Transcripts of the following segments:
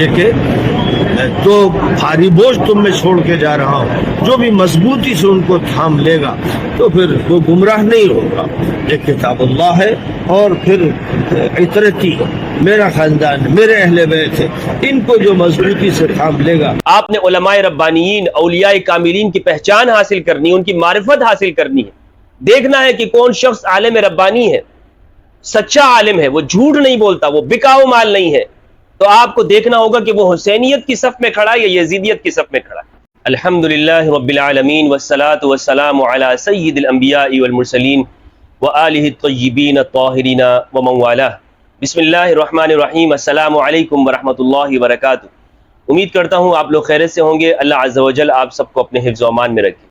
یہ کہ تو بھاری بوجھ تم میں چھوڑ کے جا رہا ہوں، جو بھی مضبوطی سے ان کو تھام لے گا تو پھر وہ گمراہ نہیں ہوگا۔ ایک کتاب اللہ ہے اور پھر عطرتی میرا خاندان، میرے اہل بیت ہے، ان کو جو مضبوطی سے تھام لے گا۔ آپ نے علماء ربانیین، اولیاء کاملین کی پہچان حاصل کرنی ہے، ان کی معرفت حاصل کرنی ہے، دیکھنا ہے کہ کون شخص عالم ربانی ہے، سچا عالم ہے، وہ جھوٹ نہیں بولتا، وہ بکاؤ مال نہیں ہے، تو آپ کو دیکھنا ہوگا کہ وہ حسینیت کی صف میں کھڑا ہے یا یزیدیت کی صف میں کھڑا ہے۔ الحمدللہ رب العالمین والصلاة والسلام علی سید الانبیاء والمرسلین وآلہ الطیبین الطاہرین ومن والہ۔ بسم اللہ الرحمن الرحیم۔ السلام علیکم ورحمۃ اللہ وبرکاتہ۔ امید کرتا ہوں آپ لوگ خیریت سے ہوں گے۔ اللہ عز و جل آپ سب کو اپنے حفظ و امان میں رکھے۔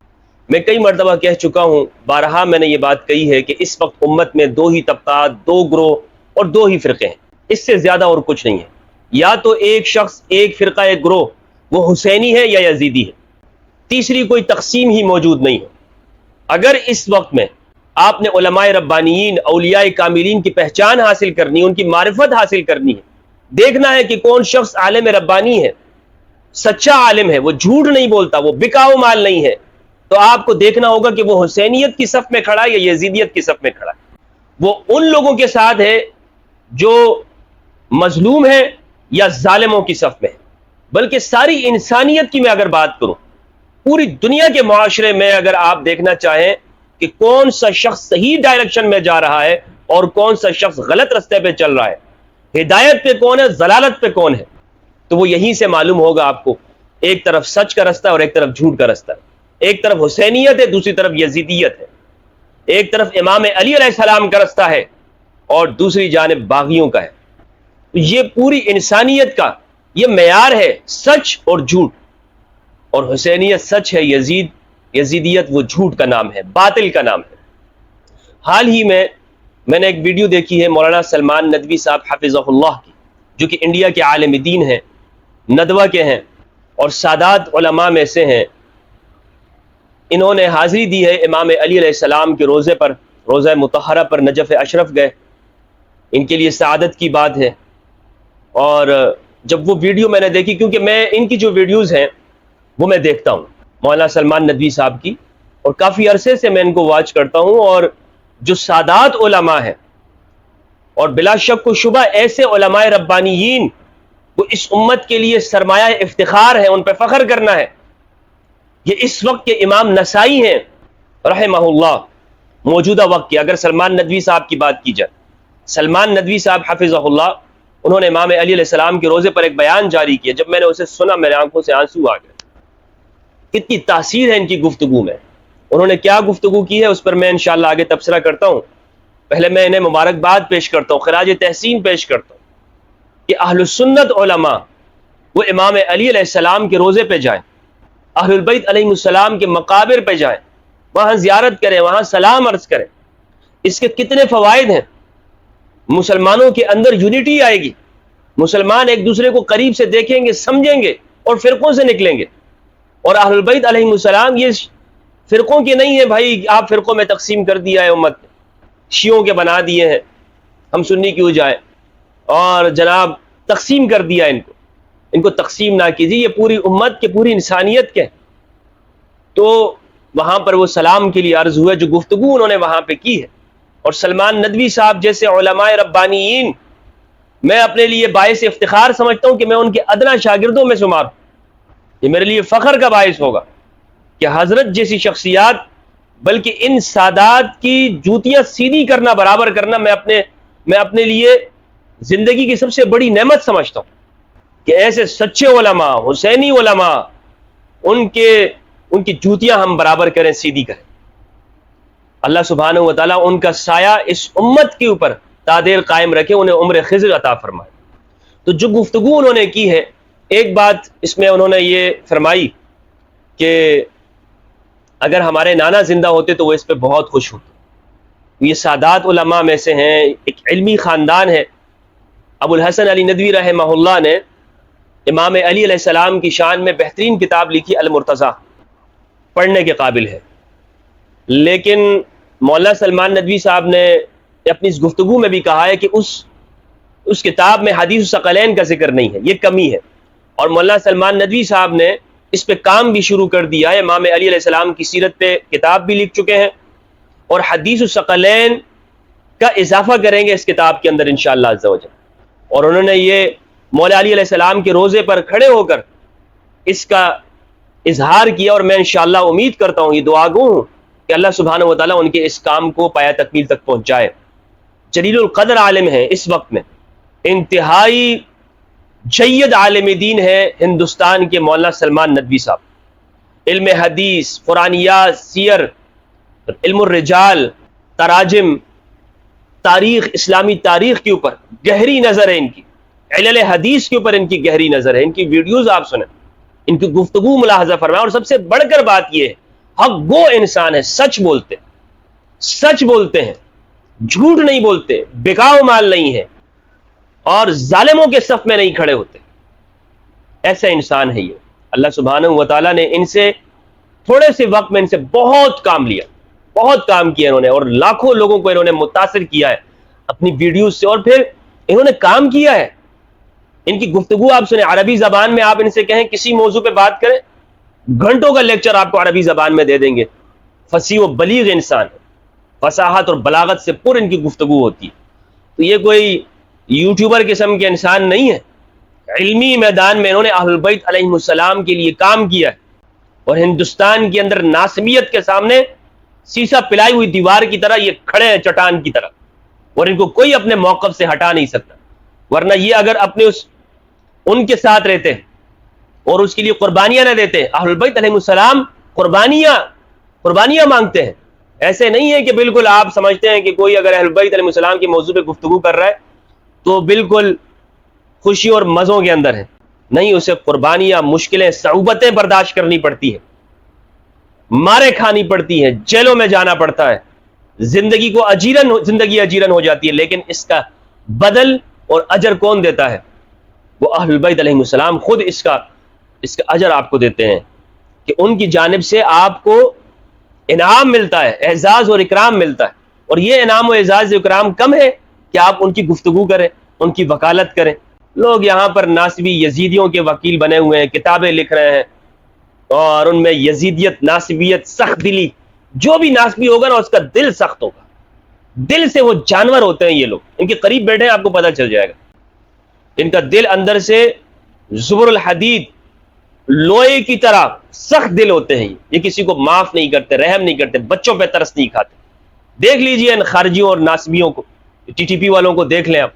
میں کئی مرتبہ کہہ چکا ہوں، بارہا میں نے یہ بات کہی ہے کہ اس وقت امت میں دو ہی طبقات، دو گروہ اور دو ہی فرقے ہیں، اس سے زیادہ اور کچھ نہیں ہے۔ یا تو ایک شخص، ایک فرقہ، ایک گروہ وہ حسینی ہے یا یزیدی ہے، تیسری کوئی تقسیم ہی موجود نہیں ہے۔ اگر اس وقت میں آپ نے علماء ربانیین، اولیاء کاملین کی پہچان حاصل کرنی ہے، ان کی معرفت حاصل کرنی ہے، دیکھنا ہے کہ کون شخص عالم ربانی ہے، سچا عالم ہے، وہ جھوٹ نہیں بولتا، وہ بکاؤ مال نہیں ہے، تو آپ کو دیکھنا ہوگا کہ وہ حسینیت کی صف میں کھڑا ہے یا یزیدیت کی صف میں کھڑا ہے۔ وہ ان لوگوں کے ساتھ ہے جو مظلوم ہے یا ظالموں کی صف میں ہے۔ بلکہ ساری انسانیت کی میں اگر بات کروں، پوری دنیا کے معاشرے میں اگر آپ دیکھنا چاہیں کہ کون سا شخص صحیح ڈائریکشن میں جا رہا ہے اور کون سا شخص غلط رستے پہ چل رہا ہے، ہدایت پہ کون ہے، ضلالت پہ کون ہے، تو وہ یہیں سے معلوم ہوگا آپ کو۔ ایک طرف سچ کا رستہ اور ایک طرف جھوٹ کا رستہ ہے، ایک طرف حسینیت ہے، دوسری طرف یزیدیت ہے، ایک طرف امام علی علیہ السلام کا رستہ ہے اور دوسری جانب باغیوں کا ہے۔ یہ پوری انسانیت کا یہ معیار ہے، سچ اور جھوٹ، اور حسینیت سچ ہے، یزیدیت وہ جھوٹ کا نام ہے، باطل کا نام ہے۔ حال ہی میں نے ایک ویڈیو دیکھی ہے مولانا سلمان ندوی صاحب حفظہ اللہ کی، جو کہ انڈیا کے عالم دین ہیں، ندوہ کے ہیں اور سادات علماء میں سے ہیں۔ انہوں نے حاضری دی ہے امام علی علیہ السلام کے روزے پر، روزہ مطہرہ پر نجف اشرف گئے، ان کے لیے سعادت کی بات ہے۔ اور جب وہ ویڈیو میں نے دیکھی، کیونکہ میں ان کی جو ویڈیوز ہیں وہ میں دیکھتا ہوں مولانا سلمان ندوی صاحب کی، اور کافی عرصے سے میں ان کو واچ کرتا ہوں، اور جو سادات علماء ہیں اور بلا شک و شبہ ایسے علماء ربانیین وہ اس امت کے لیے سرمایہ افتخار ہے، ان پہ فخر کرنا ہے۔ یہ اس وقت کے امام نسائی ہیں رحمہ اللہ، موجودہ وقت کے۔ اگر سلمان ندوی صاحب کی بات کی جائے، سلمان ندوی صاحب حفظہ اللہ، انہوں نے امام علی علیہ السلام کے روزے پر ایک بیان جاری کیا۔ جب میں نے اسے سنا میرے آنکھوں سے آنسو آ گئے۔ کتنی تاثیر ہے ان کی گفتگو میں۔ انہوں نے کیا گفتگو کی ہے اس پر میں انشاءاللہ آگے تبصرہ کرتا ہوں۔ پہلے میں انہیں مبارکباد پیش کرتا ہوں، خراج تحسین پیش کرتا ہوں کہ اہل السنت علماء وہ امام علی علیہ السلام کے روزے پہ جائیں، اہل البیت علیہ السلام کے مقابر پہ جائیں، وہاں زیارت کریں، وہاں سلام عرض کریں۔ اس کے کتنے فوائد ہیں۔ مسلمانوں کے اندر یونٹی آئے گی، مسلمان ایک دوسرے کو قریب سے دیکھیں گے، سمجھیں گے اور فرقوں سے نکلیں گے۔ اور اہل البیت علیہ السلام یہ فرقوں کے نہیں ہیں، بھائی آپ فرقوں میں تقسیم کر دیا ہے امت، شیعوں کے بنا دیے ہیں، ہم سنی کیوں جائیں، اور جناب تقسیم کر دیا ان کو تقسیم نہ کیجیے، یہ پوری امت کے، پوری انسانیت کے۔ تو وہاں پر وہ سلام کے لیے عرض ہوا جو گفتگو انہوں نے وہاں پہ کی ہے۔ اور سلمان ندوی صاحب جیسے علماء ربانیین میں اپنے لیے باعث افتخار سمجھتا ہوں کہ میں ان کے ادنا شاگردوں میں شمار ہوں۔ یہ میرے لیے فخر کا باعث ہوگا کہ حضرت جیسی شخصیات، بلکہ ان سادات کی جوتیاں سیدھی کرنا، برابر کرنا، میں اپنے لیے زندگی کی سب سے بڑی نعمت سمجھتا ہوں کہ ایسے سچے علماء، حسینی علماء، ان کی جوتیاں ہم برابر کریں، سیدھی کریں۔ اللہ سبحانہ و تعالیٰ ان کا سایہ اس امت کے اوپر تادیر قائم رکھے، انہیں عمر خضر عطا فرمائے۔ تو جو گفتگو انہوں نے کی ہے، ایک بات اس میں انہوں نے یہ فرمائی کہ اگر ہمارے نانا زندہ ہوتے تو وہ اس پہ بہت خوش ہوتے۔ یہ سادات علماء میں سے ہیں، ایک علمی خاندان ہے۔ ابو الحسن علی ندوی رحمہ اللہ نے امام علی علیہ السلام کی شان میں بہترین کتاب لکھی المرتضیٰ، پڑھنے کے قابل ہے۔ لیکن مولانا سلمان ندوی صاحب نے اپنی اس گفتگو میں بھی کہا ہے کہ اس کتاب میں حدیث الثقلین کا ذکر نہیں ہے، یہ کمی ہے۔ اور مولانا سلمان ندوی صاحب نے اس پہ کام بھی شروع کر دیا ہے، امام علی علیہ السلام کی سیرت پہ کتاب بھی لکھ چکے ہیں، اور حدیث الثقلین کا اضافہ کریں گے اس کتاب کے اندر انشاءاللہ عز و جل۔ اور انہوں نے یہ مولا علی علیہ السلام کے روزے پر کھڑے ہو کر اس کا اظہار کیا، اور میں انشاءاللہ امید کرتا ہوں، یہ دعا گو ہوں کہ اللہ سبحانہ و تعالیٰ ان کے اس کام کو پایہ تکمیل تک پہنچائے۔ جلیل القدر عالم ہے اس وقت میں، انتہائی جید عالم دین ہے ہندوستان کے مولانا سلمان ندوی صاحب۔ علم حدیث، قرآنیات، سیر، علم الرجال، تراجم، تاریخ، اسلامی تاریخ کے اوپر گہری نظر ہے ان کی، علل حدیث کے اوپر ان کی گہری نظر ہے۔ ان کی ویڈیوز آپ سنیں، ان کی گفتگو ملاحظہ فرمائیں، اور سب سے بڑھ کر بات یہ ہے، حق گو انسان ہے، سچ بولتے ہیں، جھوٹ نہیں بولتے، بکاؤ مال نہیں ہے، اور ظالموں کے صف میں نہیں کھڑے ہوتے۔ ایسا انسان ہے یہ۔ اللہ سبحانہ و تعالیٰ نے ان سے تھوڑے سے وقت میں ان سے بہت کام لیا، بہت کام کیا انہوں نے، اور لاکھوں لوگوں کو انہوں نے متاثر کیا ہے اپنی ویڈیوز سے، اور پھر انہوں نے کام کیا ہے۔ ان کی گفتگو آپ سنیں، عربی زبان میں آپ ان سے کہیں کسی موضوع پہ بات کریں، گھنٹوں کا لیکچر آپ کو عربی زبان میں دے دیں گے۔ فصیح و بلیغ انسان، فصاحت اور بلاغت سے پر ان کی گفتگو ہوتی ہے۔ تو یہ کوئی یوٹیوبر قسم کے انسان نہیں ہے، علمی میدان میں انہوں نے اہل بیت علیہم السلام کے لیے کام کیا ہے، اور ہندوستان کے اندر ناسبیت کے سامنے سیسا پلائی ہوئی دیوار کی طرح یہ کھڑے ہیں، چٹان کی طرح، اور ان کو کوئی اپنے موقف سے ہٹا نہیں سکتا۔ ورنہ یہ اگر اپنے ان کے ساتھ رہتے اور اس کے لیے قربانیاں نہ دیتے، اہل بیت علیہم السلام قربانیاں مانگتے ہیں، ایسے نہیں ہے کہ بالکل آپ سمجھتے ہیں کہ کوئی اگر اہل بیت علیہم السلام کے موضوع پہ گفتگو کر رہا ہے تو بالکل خوشی اور مزوں کے اندر ہے، نہیں، اسے قربانیاں، مشکلیں، صعوبتیں برداشت کرنی پڑتی ہیں، مارے کھانی پڑتی ہیں، جیلوں میں جانا پڑتا ہے، زندگی اجیرن ہو جاتی ہے، لیکن اس کا بدل اور اجر کون دیتا ہے؟ وہ اہل بیت علیہم السلام خود اس کا اجر آپ کو دیتے ہیں، کہ ان کی جانب سے آپ کو انعام ملتا ہے، اعزاز اور اکرام ملتا ہے، اور یہ انعام و اعزاز و اکرام کم ہے کہ آپ ان کی گفتگو کریں، ان کی وکالت کریں۔ لوگ یہاں پر ناسبی یزیدیوں کے وکیل بنے ہوئے ہیں، کتابیں لکھ رہے ہیں، اور ان میں یزیدیت، ناسبیت، سخت دلی، جو بھی ناسبی ہوگا نا اس کا دل سخت ہوگا، دل سے وہ جانور ہوتے ہیں یہ لوگ، ان کے قریب بیٹھے ہیں آپ کو پتہ چل جائے گا، ان کا دل اندر سے زبر الحدید، لوہے کی طرح سخت دل ہوتے ہیں، یہ کسی کو معاف نہیں کرتے، رحم نہیں کرتے، بچوں پہ ترس نہیں کھاتے۔ دیکھ لیجئے ان خارجیوں اور ناسبیوں کو، ٹی ٹی پی والوں کو دیکھ لیں آپ۔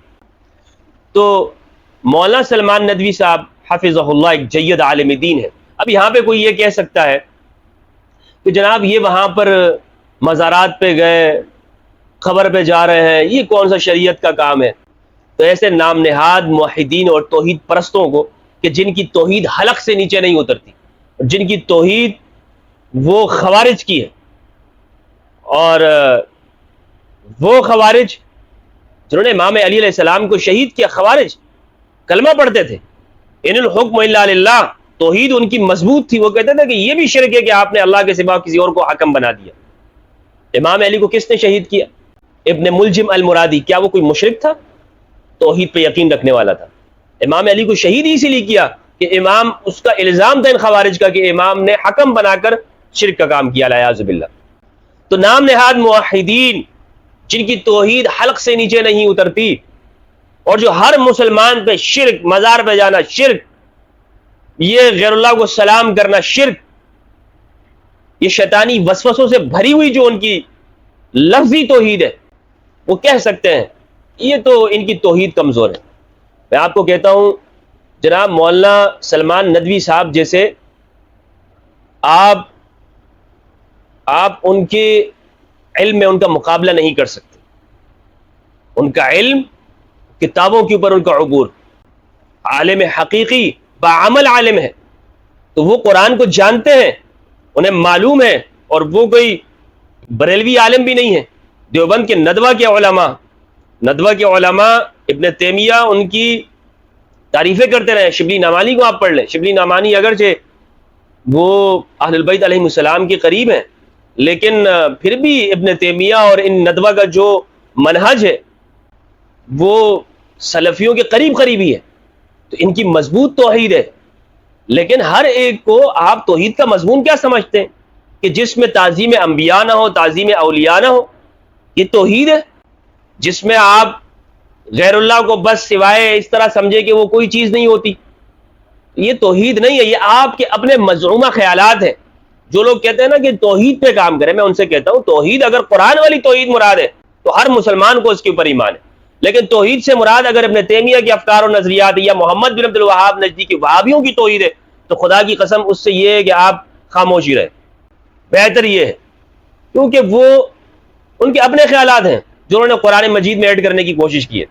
تو مولانا سلمان ندوی صاحب حفظہ اللہ ایک جید عالم دین ہے۔ اب یہاں پہ کوئی یہ کہہ سکتا ہے کہ جناب یہ وہاں پر مزارات پہ گئے، خبر پہ جا رہے ہیں، یہ کون سا شریعت کا کام ہے؟ تو ایسے نام نہاد موحدین اور توحید پرستوں کو، کہ جن کی توحید حلق سے نیچے نہیں اترتی، جن کی توحید وہ خوارج کی ہے، اور وہ خوارج جنہوں نے امام علی علیہ السلام کو شہید کیا، خوارج کلمہ پڑھتے تھے، ان الحکم الا للہ، توحید ان کی مضبوط تھی، وہ کہتے تھے کہ یہ بھی شرک ہے کہ آپ نے اللہ کے سوا کسی اور کو حاکم بنا دیا۔ امام علی کو کس نے شہید کیا؟ ابن ملجم المرادی، کیا وہ کوئی مشرک تھا؟ توحید پہ یقین رکھنے والا تھا۔ امام علی کو شہید اسی لیے کیا کہ امام، اس کا الزام تھا ان خوارج کا کہ امام نے حکم بنا کر شرک کا کام کیا، الیاذ باللہ۔ تو نام نہاد موحدین جن کی توحید حلق سے نیچے نہیں اترتی، اور جو ہر مسلمان پہ شرک، مزار پہ جانا شرک، یہ غیر اللہ کو سلام کرنا شرک، یہ شیطانی وسوسوں سے بھری ہوئی جو ان کی لفظی توحید ہے، وہ کہہ سکتے ہیں یہ تو ان کی توحید کمزور ہے۔ میں آپ کو کہتا ہوں جناب مولانا سلمان ندوی صاحب جیسے، آپ ان کے علم میں ان کا مقابلہ نہیں کر سکتے، ان کا علم، کتابوں کے اوپر ان کا عبور، عالم حقیقی بعمل عالم ہے، تو وہ قرآن کو جانتے ہیں، انہیں معلوم ہے، اور وہ کوئی بریلوی عالم بھی نہیں ہے۔ دیوبند کے ندوہ کے علماء ابن تیمیہ ان کی تعریفیں کرتے رہے۔ شبلی نعمانی کو آپ پڑھ لیں، شبلی نعمانی اگرچہ وہ اہل البیت علیہم السلام کے قریب ہیں، لیکن پھر بھی ابن تیمیہ اور ان ندوہ کا جو منہج ہے وہ سلفیوں کے قریب ہی ہے، تو ان کی مضبوط توحید ہے، لیکن ہر ایک کو آپ توحید کا مضمون کیا سمجھتے ہیں کہ جس میں تعظیم انبیاء نہ ہو، تعظیم اولیاء نہ ہو، یہ توحید ہے؟ جس میں آپ غیر اللہ کو بس سوائے اس طرح سمجھے کہ وہ کوئی چیز نہیں ہوتی، یہ توحید نہیں ہے، یہ آپ کے اپنے مزعومہ خیالات ہیں۔ جو لوگ کہتے ہیں نا کہ توحید پہ کام کریں، میں ان سے کہتا ہوں توحید اگر قرآن والی توحید مراد ہے تو ہر مسلمان کو اس کے اوپر ایمان ہے، لیکن توحید سے مراد اگر ابن تیمیہ کے افکار و نظریات یا محمد بن عبد الوہاب نجدی کی وہابیوں کی توحید ہے تو خدا کی قسم اس سے یہ ہے کہ آپ خاموشی رہیں، بہتر یہ ہے، کیونکہ وہ ان کے اپنے خیالات ہیں جو انہوں نے قرآن مجید میں ایڈ کرنے کی کوشش کی ہے۔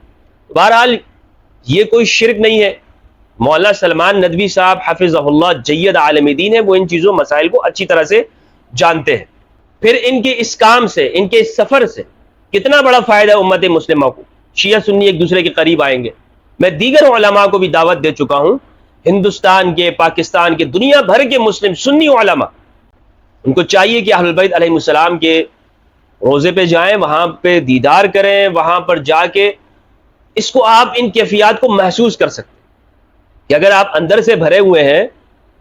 بہرحال یہ کوئی شرک نہیں ہے۔ مولانا سلمان ندوی صاحب حفظہ اللہ جید عالم دین ہے، وہ ان چیزوں مسائل کو اچھی طرح سے جانتے ہیں۔ پھر ان کے اس کام سے، ان کے اس سفر سے کتنا بڑا فائدہ ہے امت مسلمہ کو، شیعہ سنی ایک دوسرے کے قریب آئیں گے۔ میں دیگر علماء کو بھی دعوت دے چکا ہوں، ہندوستان کے، پاکستان کے، دنیا بھر کے مسلم سنی علماء، ان کو چاہیے کہ اہل البیت علیہ السلام کے روزے پہ جائیں، وہاں پہ دیدار کریں، وہاں پر جا کے اس کو آپ ان کیفیات کو محسوس کر سکتے ہیں کہ اگر آپ اندر سے بھرے ہوئے ہیں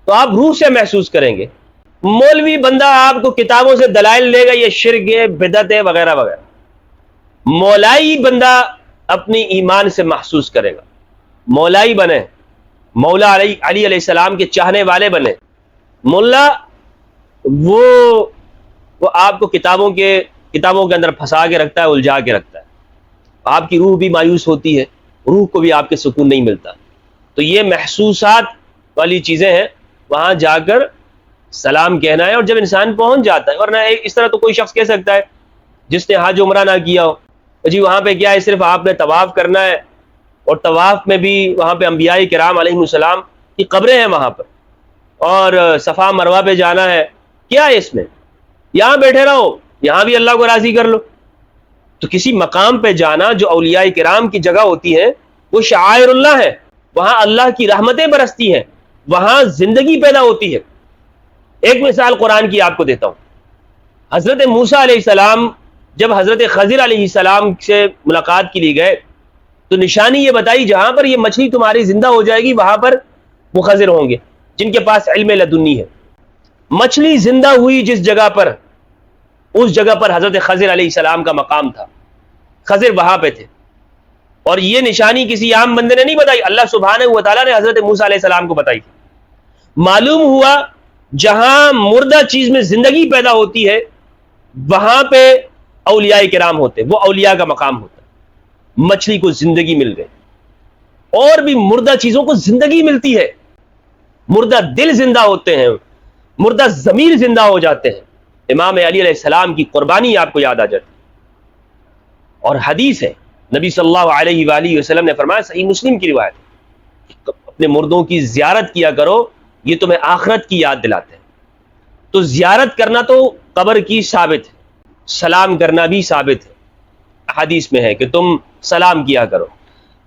تو آپ روح سے محسوس کریں گے۔ مولوی بندہ آپ کو کتابوں سے دلائل دے گا یہ شرک ہے، بدعت ہے، وغیرہ وغیرہ، مولائی بندہ اپنی ایمان سے محسوس کرے گا۔ مولائی بنے، مولا علی علیہ السلام کے چاہنے والے بنے۔ مولا وہ آپ کو کتابوں کے اندر پھنسا کے رکھتا ہے، الجھا کے رکھتا ہے، آپ کی روح بھی مایوس ہوتی ہے، روح کو بھی آپ کے سکون نہیں ملتا۔ تو یہ محسوسات والی چیزیں ہیں، وہاں جا کر سلام کہنا ہے، اور جب انسان پہنچ جاتا ہے، ورنہ اس طرح تو کوئی شخص کہہ سکتا ہے جس نے حج عمرہ نہ کیا ہو، جی وہاں پہ کیا ہے، صرف آپ نے طواف کرنا ہے، اور طواف میں بھی وہاں پہ انبیاء کرام علیہ السلام کی قبریں ہیں وہاں پر، اور صفا مروہ پہ جانا ہے، کیا ہے اس میں؟ یہاں بیٹھے رہو، یہاں بھی اللہ کو راضی کر لو۔ تو کسی مقام پہ جانا جو اولیاء کرام کی جگہ ہوتی ہے، وہ شعائر اللہ ہے، وہاں اللہ کی رحمتیں برستی ہیں، وہاں زندگی پیدا ہوتی ہے۔ ایک مثال قرآن کی آپ کو دیتا ہوں۔ حضرت موسیٰ علیہ السلام جب حضرت خضر علیہ السلام سے ملاقات کے لیے گئے تو نشانی یہ بتائی، جہاں پر یہ مچھلی تمہاری زندہ ہو جائے گی وہاں پر وہ خضر ہوں گے جن کے پاس علم لدنی ہے۔ مچھلی زندہ ہوئی جس جگہ پر، اس جگہ پر حضرت خضر علیہ السلام کا مقام تھا، خضر وہاں پہ تھے، اور یہ نشانی کسی عام بندے نے نہیں بتائی، اللہ سبحانہ و تعالیٰ نے حضرت موسیٰ علیہ السلام کو بتائی۔ معلوم ہوا جہاں مردہ چیز میں زندگی پیدا ہوتی ہے وہاں پہ اولیاء کرام ہوتے، وہ اولیاء کا مقام ہوتا ہے۔ مچھلی کو زندگی مل گئی، اور بھی مردہ چیزوں کو زندگی ملتی ہے، مردہ دل زندہ ہوتے ہیں، مردہ ضمیر زندہ ہو جاتے ہیں۔ امام علی علیہ السلام کی قربانی آپ کو یاد آ جاتی، اور حدیث ہے نبی صلی اللہ علیہ وآلہ وسلم نے فرمایا، صحیح مسلم کی روایت، اپنے مردوں کی زیارت کیا کرو، یہ تمہیں آخرت کی یاد دلاتے ہیں۔ تو زیارت کرنا تو قبر کی ثابت ہے، سلام کرنا بھی ثابت ہے، حدیث میں ہے کہ تم سلام کیا کرو۔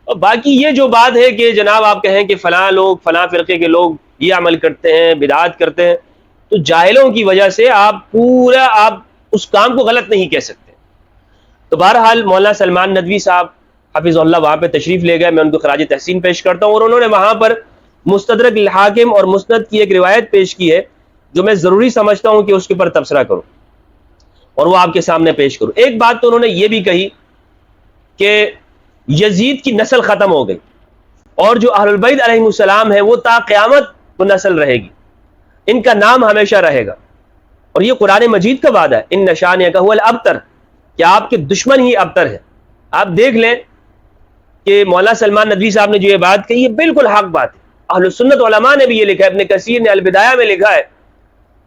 اور باقی یہ جو بات ہے کہ جناب آپ کہیں کہ فلاں لوگ، فلاں فرقے کے لوگ یہ عمل کرتے ہیں، بدعات کرتے ہیں، تو جاہلوں کی وجہ سے آپ اس کام کو غلط نہیں کہہ سکتے۔ تو بہرحال مولانا سلمان ندوی صاحب حفظ اللہ وہاں پہ تشریف لے گئے، میں ان کو خراج تحسین پیش کرتا ہوں، اور انہوں نے وہاں پر مستدرک الحاکم اور مسند کی ایک روایت پیش کی ہے جو میں ضروری سمجھتا ہوں کہ اس کے اوپر تبصرہ کروں اور وہ آپ کے سامنے پیش کروں۔ ایک بات تو انہوں نے یہ بھی کہی کہ یزید کی نسل ختم ہو گئی، اور جو اہل البیت علیہ السلام ہے وہ تا قیامت وہ نسل رہے گی، ان کا نام ہمیشہ رہے گا، اور یہ قرآن مجید کا وعدہ ہے، ان نشانک هو الابتر، کہ آپ کے دشمن ہی ابتر ہے۔ آپ دیکھ لیں کہ مولانا سلمان ندوی صاحب نے جو یہ بات کہی ہے بالکل حق بات ہے، اہل سنت علماء نے بھی یہ لکھا ہے، ابن کثیر نے البدایہ میں لکھا ہے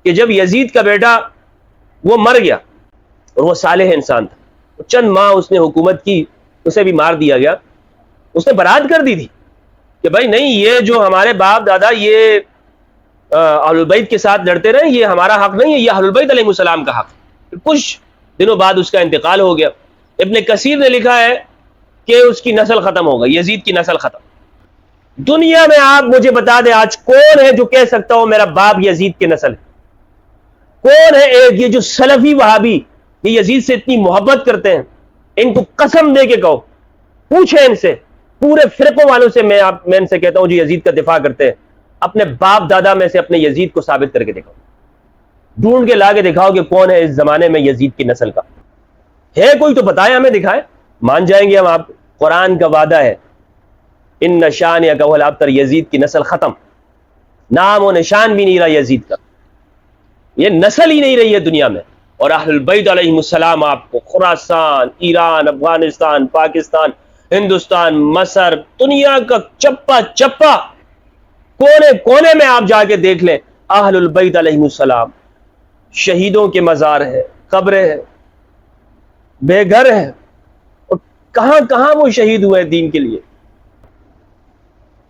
کہ جب یزید کا بیٹا وہ مر گیا، اور وہ صالح انسان تھا، چند ماہ اس نے حکومت کی، اسے بھی مار دیا گیا، اس نے برات کر دی تھی کہ بھائی نہیں، یہ جو ہمارے باپ دادا یہ اہل البیت کے ساتھ لڑتے رہے، یہ ہمارا حق نہیں ہے، یہ اہل البیت علیہ السلام کا حق ہے۔ کچھ دنوں بعد اس کا انتقال ہو گیا۔ ابن کثیر نے لکھا ہے کہ اس کی نسل ختم ہو گئی، یزید کی نسل ختم۔ دنیا میں آپ مجھے بتا دیں آج کون ہے جو کہہ سکتا ہو میرا باپ یزید کی نسل ہے؟ کون ہے ایک یہ جو سلفی وہابی یہ یزید سے اتنی محبت کرتے ہیں، ان کو قسم دے کے کہو، پوچھیں ان سے، پورے فرقوں والوں سے، میں ان سے کہتا ہوں جو یزید کا دفاع کرتے ہیں، اپنے باپ دادا میں سے اپنے یزید کو ثابت کر کے دکھاؤ، ڈھونڈ کے لا کے دکھاؤ کہ کون ہے اس زمانے میں یزید کی نسل کا ہے، کوئی تو بتائے ہمیں، دکھائے، مان جائیں گے ہم آپ کو۔ قرآن کا وعدہ ہے ان شانئک ھو الابتر، یزید کی نسل ختم، نام و نشان بھی نہیں رہا یزید کا، یہ نسل ہی نہیں رہی ہے دنیا میں۔ اور اہل البیت علیہم السلام آپ کو خراسان، ایران، افغانستان، پاکستان، ہندوستان، مصر، دنیا کا چپا چپا کونے کونے میں آپ جا کے دیکھ لیں، اہل البیت علیہم السلام، شہیدوں کے مزار ہیں، قبریں ہیں، بے گھر ہیں، اور کہاں کہاں وہ شہید ہوئے ہیں دین کے لیے۔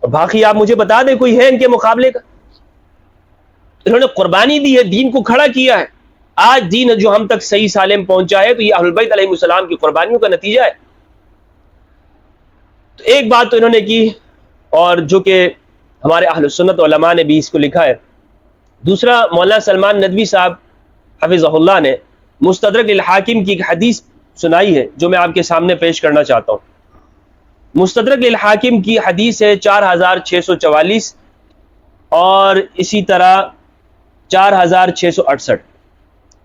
اور باقی آپ مجھے بتا دیں کوئی ہے ان کے مقابلے کا؟ انہوں نے قربانی دی ہے، دین کو کھڑا کیا ہے۔ آج دین جو ہم تک صحیح سالم پہنچا ہے تو یہ اہل البیت علیہ السلام کی قربانیوں کا نتیجہ ہے۔ تو ایک بات تو انہوں نے کی، اور جو کہ ہمارے اہل سنت علماء نے بھی اس کو لکھا ہے۔ دوسرا، مولانا سلمان ندوی صاحب حفظہ اللہ نے مستدرک الحاکم کی ایک حدیث سنائی ہے جو میں آپ کے سامنے پیش کرنا چاہتا ہوں۔ مستدرک الحاکم کی حدیث ہے 4644 اور اسی طرح 4668۔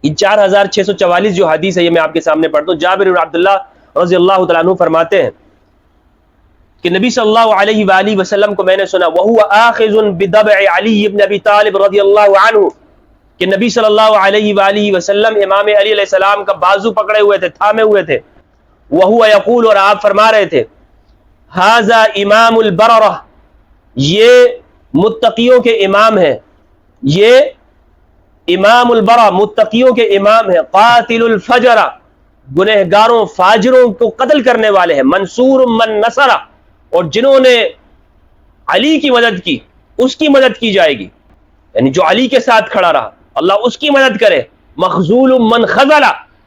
یہ 4644 جو حدیث ہے یہ میں آپ کے سامنے پڑھتا ہوں۔ جابر بن عبداللہ رضی اللہ تعالیٰ عنہ فرماتے ہیں کہ نبی صلی اللہ علیہ وآلہ وسلم کو میں نے سنا وَهُوَ آخِذٌ بِضَبْعِ عَلِيِّ بْنِ أَبِي طالب رضی اللہ عنہ، کہ نبی صلی اللہ علیہ وآلہ وسلم امام علی علیہ السلام کا بازو پکڑے ہوئے تھے، تھامے ہوئے تھے۔ وَهُوَ يَقُولُ، اور آپ فرما رہے تھے، ہذا امام البررہ، یہ متقیوں کے امام ہیں، یہ امام البررہ متقیوں کے امام ہیں، قاتل الفجر، گنہگاروں فاجروں کو قتل کرنے والے ہیں، منصور من نصر، اور جنہوں نے علی کی مدد کی اس کی مدد کی جائے گی، یعنی جو علی کے ساتھ کھڑا رہا اللہ اس کی مدد کرے، مخذول من خذل،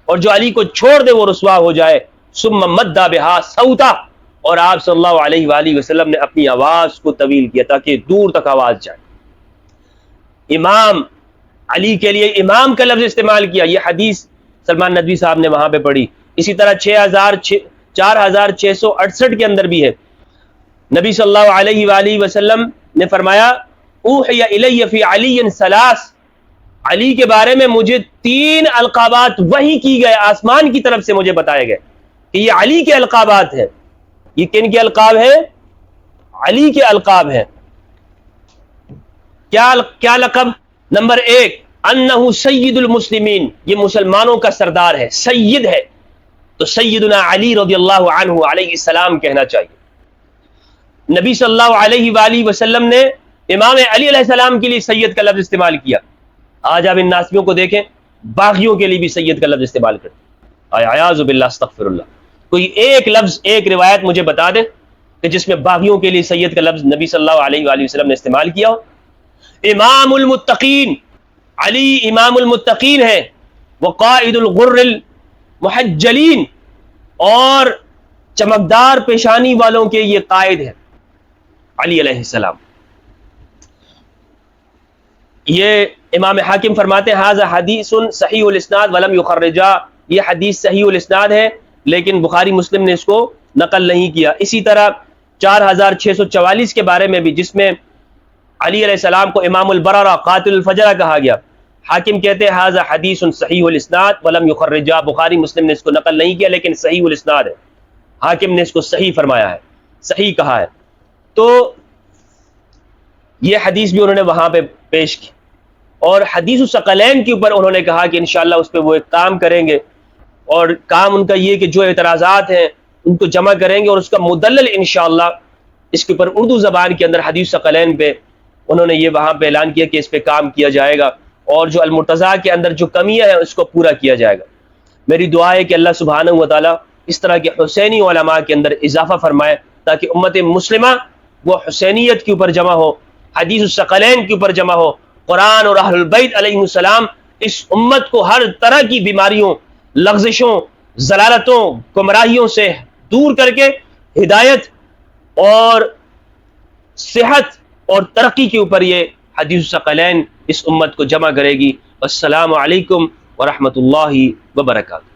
اور جو علی کو چھوڑ دے وہ رسوا ہو جائے، ثم مد بہا صوتا، اور آپ صلی اللہ علیہ وآلہ وسلم نے اپنی آواز کو طویل کیا تاکہ دور تک آواز جائے۔ امام علی کے لیے امام کا لفظ استعمال کیا، یہ حدیث سلمان ندوی صاحب نے وہاں پہ پڑھی۔ اسی طرح 4668 کے اندر بھی ہے، نبی صلی اللہ علیہ وآلہ وسلم نے فرمایا اوحی الی فی علی ثلاث، علی کے بارے میں مجھے 3 القابات وحی کی گئے، آسمان کی طرف سے مجھے بتائے گئے کہ یہ علی کے القابات ہیں۔ یہ کن کے القاب ہیں؟ علی کے القاب ہیں۔ کیا لقب؟ نمبر 1 انہ سید المسلمین، یہ مسلمانوں کا سردار ہے، سید ہے، تو سیدنا علی رضی اللہ عنہ علیہ السلام کہنا چاہیے۔ نبی صلی اللہ علیہ وآلہ وسلم نے امام علی علیہ السلام کے لیے سید کا لفظ استعمال کیا۔ آج آپ ان ناسبیوں کو دیکھیں، باغیوں کے لیے بھی سید کا لفظ استعمال کرتے، اعوذ باللہ استغفر اللہ۔ کوئی ایک لفظ، ایک روایت مجھے بتا دیں کہ جس میں باغیوں کے لیے سید کا لفظ نبی صلی اللہ علیہ وآلہ وسلم نے استعمال کیا ہو۔ امام المتقین، علی امام المتقین ہے، وقائد الغر المحجلین، اور چمکدار پیشانی والوں کے یہ قائد ہیں علی علیہ السلام۔ یہ امام حاکم فرماتے ہیں ھذا حدیث صحیح الاسناد ولم یخرجا، یہ حدیث صحیح الاسناد ہے لیکن بخاری مسلم نے اس کو نقل نہیں کیا۔ اسی طرح 4644 کے بارے میں بھی، جس میں علی علیہ السلام کو امام البررہ قاتل الفجر کہا گیا، حاکم کہتے ہیں ھذا حدیث صحیح الاسناد ولم یخرجا، بخاری مسلم نے اس کو نقل نہیں کیا لیکن صحیح الاسناد ہے، حاکم نے اس کو صحیح فرمایا ہے، صحیح کہا ہے۔ تو یہ حدیث بھی انہوں نے وہاں پہ پیش کی، اور حدیث الثقلین کے اوپر انہوں نے کہا کہ انشاءاللہ اس پہ وہ ایک کام کریں گے، اور کام ان کا یہ کہ جو اعتراضات ہیں ان کو جمع کریں گے، اور اس کا مدلل انشاءاللہ اس کے اوپر اردو زبان کے اندر حدیث الثقلین پہ انہوں نے یہ وہاں پہ اعلان کیا کہ اس پہ کام کیا جائے گا، اور جو المرتضیٰ کے اندر جو کمیاں ہیں اس کو پورا کیا جائے گا۔ میری دعا ہے کہ اللہ سبحانہ و تعالیٰ اس طرح کے حسینی علماء کے اندر اضافہ فرمائے تاکہ امت مسلمہ وہ حسینیت کے اوپر جمع ہو، حدیث الثقلین کے اوپر جمع ہو، قرآن اور اہل البیت علیہ السلام اس امت کو ہر طرح کی بیماریوں، لغزشوں، ضلالتوں، گمراہیوں سے دور کر کے ہدایت اور صحت اور ترقی کے اوپر یہ حدیث الثقلین اس امت کو جمع کرے گی۔ السلام علیکم ورحمۃ اللہ وبرکاتہ۔